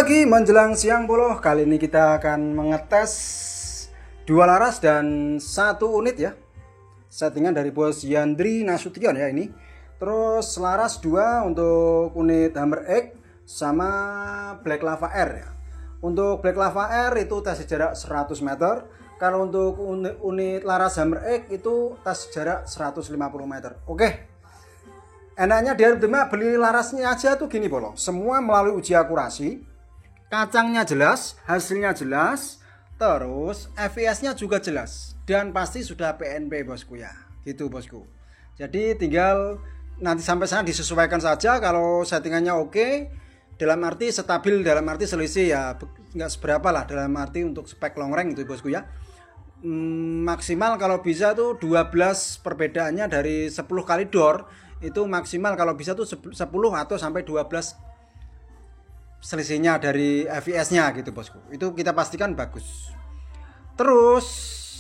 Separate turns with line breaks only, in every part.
pagi menjelang siang boloh. Kali ini kita akan mengetes 2 laras dan 1 unit ya. Settingan dari bos Yandri Nasution ya ini. Terus laras 2 untuk unit Hammer X sama Black Lava R ya. Untuk Black Lava R itu tes jarak 100 meter. Kalau untuk unit laras Hammer X itu tes jarak 150 meter. Oke. Enaknya dia beli larasnya aja tuh gini bolo. Semua melalui uji akurasi. Kacangnya jelas, hasilnya jelas, terus FVS-nya juga jelas. Dan pasti sudah PNP bosku ya. Gitu bosku. Jadi tinggal nanti sampai sana disesuaikan saja. Kalau settingannya oke, dalam arti stabil, dalam arti selisih ya nggak seberapa lah. Dalam arti untuk spek long range itu bosku ya. Maksimal kalau bisa tuh 12 perbedaannya dari 10 kali door. Itu maksimal kalau bisa tuh 10 atau sampai 12 selisihnya dari FVS-nya gitu bosku. Itu kita pastikan bagus. Terus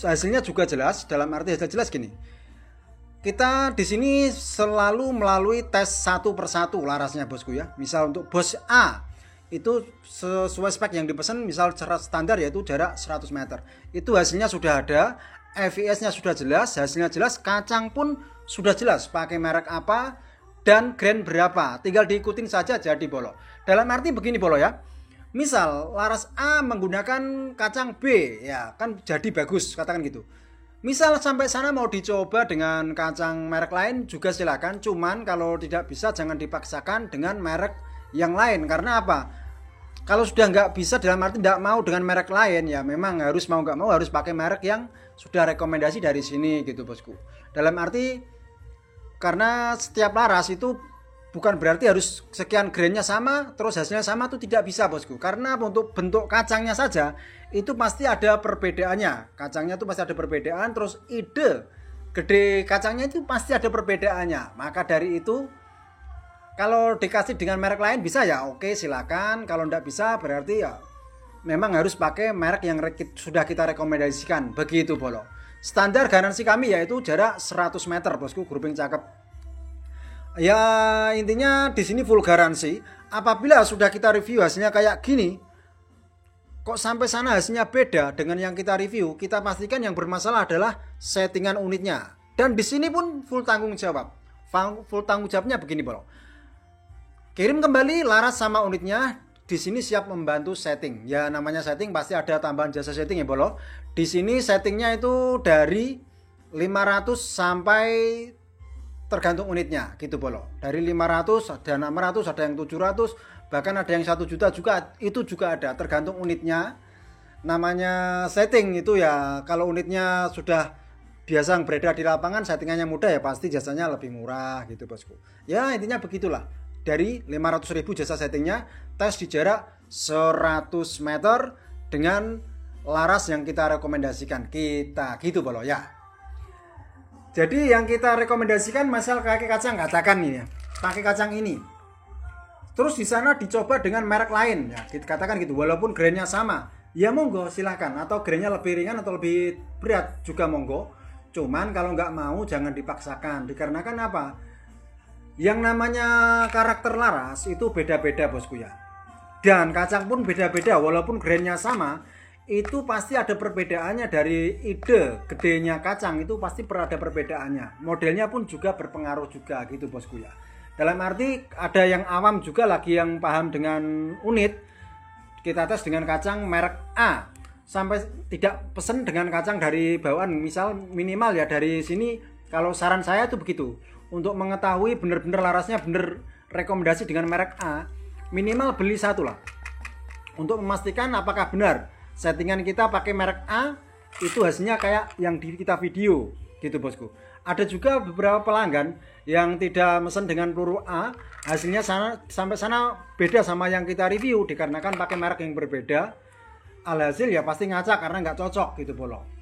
hasilnya juga jelas, dalam arti hasil jelas gini. Kita di sini selalu melalui tes satu persatu larasnya bosku ya. Misal untuk bos A itu sesuai spek yang dipesan, misal secara standar yaitu jarak 100 meter. Itu hasilnya sudah ada, FVS-nya sudah jelas, hasilnya jelas, kacang pun sudah jelas pakai merek apa dan grain berapa. Tinggal diikutin saja jadi bolo. Dalam arti begini bolo ya. Misal laras A menggunakan kacang B ya kan jadi bagus katakan gitu. Misal sampai sana mau dicoba dengan kacang merek lain juga silakan. Cuman kalau tidak bisa jangan dipaksakan dengan merek yang lain. Karena apa? Kalau sudah nggak bisa dalam arti nggak mau dengan merek lain ya memang harus mau nggak mau harus pakai merek yang sudah rekomendasi dari sini gitu bosku. Dalam arti karena setiap laras itu bukan berarti harus sekian grainnya sama terus hasilnya sama itu tidak bisa bosku. Karena untuk bentuk kacangnya saja itu pasti ada perbedaannya. Kacangnya itu pasti ada perbedaan, terus ide gede kacangnya itu pasti ada perbedaannya. Maka dari itu kalau dikasih dengan merek lain bisa ya oke silakan. Kalau tidak bisa berarti ya memang harus pakai merek yang sudah kita rekomendasikan. Begitu bolo. Standar garansi kami yaitu jarak 100 meter bosku, grouping cakep. Ya intinya di sini full garansi. Apabila sudah kita review hasilnya kayak gini, kok sampai sana hasilnya beda dengan yang kita review, kita pastikan yang bermasalah adalah settingan unitnya. Dan di sini pun full tanggung jawab. Full tanggung jawabnya begini bro. Kirim kembali laras sama unitnya. Di sini siap membantu setting. Ya namanya setting pasti ada tambahan jasa setting ya bolo. Di sini settingnya itu dari 500 sampai tergantung unitnya gitu bolo. Dari 500 ada 600 ada yang 700 bahkan ada yang 1 juta juga itu juga ada tergantung unitnya. Namanya setting itu ya kalau unitnya sudah biasa beredar di lapangan settingannya mudah ya pasti jasanya lebih murah gitu bosku. Ya intinya begitulah. Dari 500.000 jasa settingnya tes di jarak 100 meter dengan laras yang kita rekomendasikan kita gitu bolo ya. Jadi yang kita rekomendasikan masalah pakai kacang katakan ini ya. Pakai kacang ini. Terus di sana dicoba dengan merek lain ya. Kita katakan gitu walaupun grainnya sama. Ya monggo silahkan atau grainnya lebih ringan atau lebih berat juga monggo. Cuman kalau nggak mau jangan dipaksakan. Dikarenakan apa? Yang namanya karakter laras itu beda-beda bosku ya. Dan kacang pun beda-beda walaupun grainnya sama. Itu pasti ada perbedaannya dari ide gedenya kacang itu pasti ada perbedaannya. Modelnya pun juga berpengaruh juga gitu bosku ya. Dalam arti ada yang awam juga lagi yang paham dengan unit. Kita tes dengan kacang merek A. Sampai tidak pesen dengan kacang dari bawaan. Misal minimal ya dari sini kalau saran saya itu begitu. Untuk mengetahui benar-benar larasnya benar rekomendasi dengan merek A, minimal beli satu lah. Untuk memastikan apakah benar settingan kita pakai merek A itu hasilnya kayak yang kita video gitu bosku. Ada juga beberapa pelanggan yang tidak mesen dengan peluru A, hasilnya sampai sana beda sama yang kita review dikarenakan pakai merek yang berbeda. Alhasil ya pasti ngaca karena nggak cocok gitu bolo.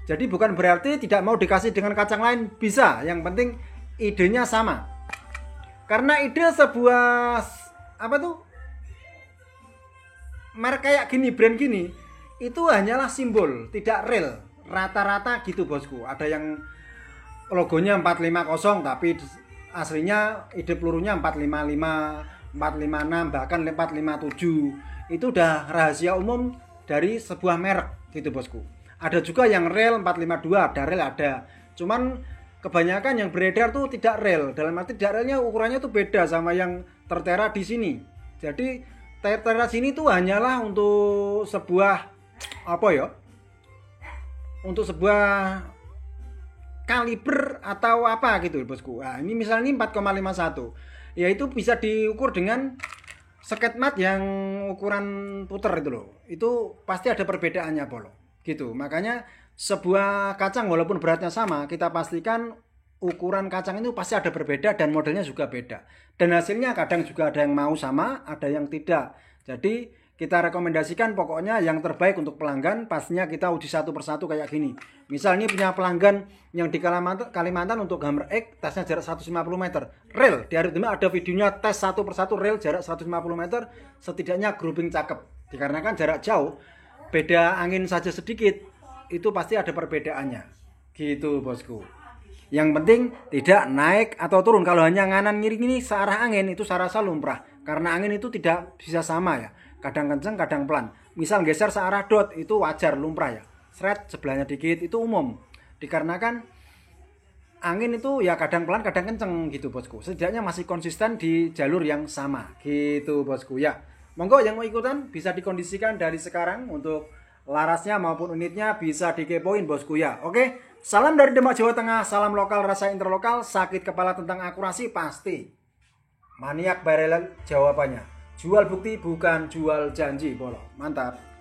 Jadi bukan berarti tidak mau dikasih dengan kacang lain, bisa. Yang penting idenya sama. Karena ide sebuah apa tuh merek kayak gini, brand gini, itu hanyalah simbol, tidak real. Rata-rata gitu bosku. Ada yang logonya 450 tapi aslinya ide pelurunya 455 456 bahkan 457. Itu udah rahasia umum dari sebuah merek gitu bosku. Ada juga yang rel 452, ada rel ada. Cuman kebanyakan yang beredar tuh tidak rel. Dalam arti tidak relnya ukurannya tuh beda sama yang tertera di sini. Jadi tertera sini tuh hanyalah untuk sebuah apa ya? Untuk sebuah kaliber atau apa gitu bosku. Nah, ini misalnya ini 4,51. Ya itu bisa diukur dengan sket mat yang ukuran puter itu loh. Itu pasti ada perbedaannya Polo. Gitu. Makanya sebuah kacang walaupun beratnya sama, kita pastikan ukuran kacang itu pasti ada berbeda dan modelnya juga beda. Dan hasilnya kadang juga ada yang mau sama, ada yang tidak. Jadi kita rekomendasikan pokoknya yang terbaik untuk pelanggan, pastinya kita uji satu persatu kayak gini. Misal ini punya pelanggan yang di Kalimantan untuk Hammer X, tesnya jarak 150 meter. Rel, di Aritma ada videonya tes satu persatu rel jarak 150 meter, setidaknya grouping cakep. Dikarenakan jarak jauh, beda angin saja sedikit, itu pasti ada perbedaannya. Gitu bosku. Yang penting tidak naik atau turun. Kalau hanya nganan ngiri ini searah angin, itu saya rasa lumrah. Karena angin itu tidak bisa sama ya. Kadang kenceng, kadang pelan. Misal geser searah dot, itu wajar, lumrah ya. Seret, sebelahnya dikit, itu umum. Dikarenakan angin itu ya kadang pelan, kadang kenceng gitu bosku. Setidaknya masih konsisten di jalur yang sama. Gitu bosku ya. Monggo yang mau ikutan bisa dikondisikan dari sekarang untuk larasnya maupun unitnya bisa dikepoin bosku ya. Oke, salam dari Demak Jawa Tengah, salam lokal rasa interlokal, sakit kepala tentang akurasi pasti. Maniak barel jawabannya. Jual bukti bukan jual janji, Polo. Mantap.